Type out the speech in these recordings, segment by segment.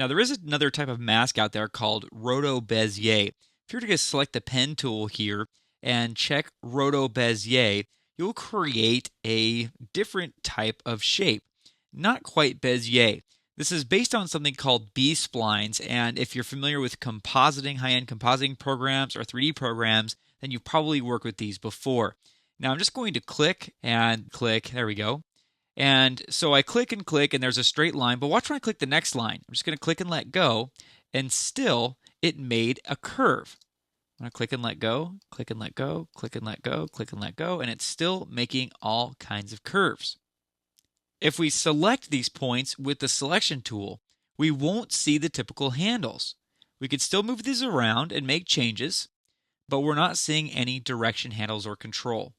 Now, there is another type of mask out there called RotoBezier. If you were to just select the pen tool here and check RotoBezier, you'll create a different type of shape. Not quite Bezier. This is based on something called B-splines, and if you're familiar with compositing, high-end compositing programs or 3D programs, then you've probably worked with these before. Now I'm just going to click and click. There we go. And so I click and click, and there's a straight line, but watch when I click the next line. I'm just going to click and let go, and still it made a curve. I'm going to click and let go, click and let go, click and let go, click and let go, and it's still making all kinds of curves. If we select these points with the selection tool, we won't see the typical handles. We could still move these around and make changes, but we're not seeing any direction handles or control.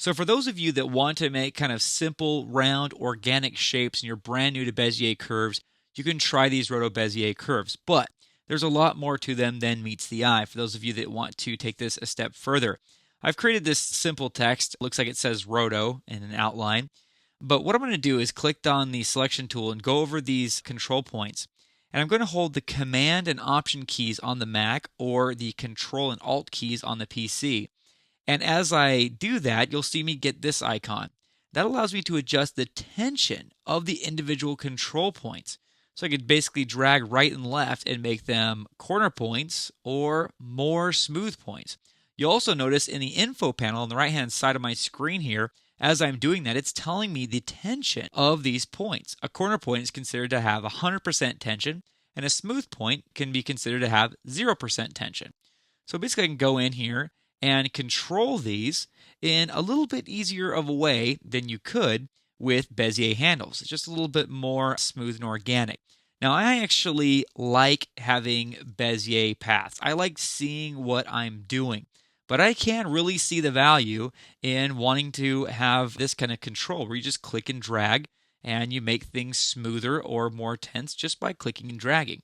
So for those of you that want to make kind of simple, round, organic shapes and you're brand new to Bezier curves, you can try these RotoBezier curves. But there's a lot more to them than meets the eye for those of you that want to take this a step further. I've created this simple text. It looks like it says Roto in an outline. But what I'm going to do is click on the selection tool and go over these control points. And I'm going to hold the Command and Option keys on the Mac or the Control and Alt keys on the PC. And as I do that, you'll see me get this icon. That allows me to adjust the tension of the individual control points. So I could basically drag right and left and make them corner points or more smooth points. You'll also notice in the info panel on the right-hand side of my screen here, as I'm doing that, it's telling me the tension of these points. A corner point is considered to have 100% tension, and a smooth point can be considered to have 0% tension. So basically I can go in here and control these in a little bit easier of a way than you could with Bezier handles. It's just a little bit more smooth and organic. Now, I actually like having Bezier paths. I like seeing what I'm doing. But I can really see the value in wanting to have this kind of control where you just click and drag and you make things smoother or more tense just by clicking and dragging.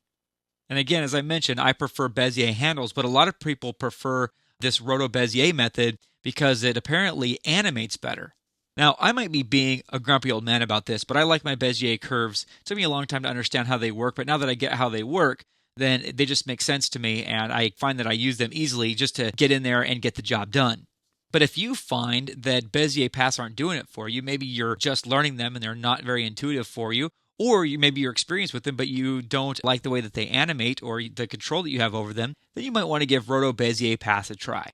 And again, as I mentioned, I prefer Bezier handles, but a lot of people prefer this RotoBezier method because it apparently animates better. Now, I might be being a grumpy old man about this, but I like my Bezier curves. It took me a long time to understand how they work, but now that I get how they work, then they just make sense to me, and I find that I use them easily just to get in there and get the job done. But if you find that Bezier paths aren't doing it for you, maybe you're just learning them and they're not very intuitive for you, or maybe you're experienced with them but you don't like the way that they animate or the control that you have over them, then you might want to give RotoBezier paths a try.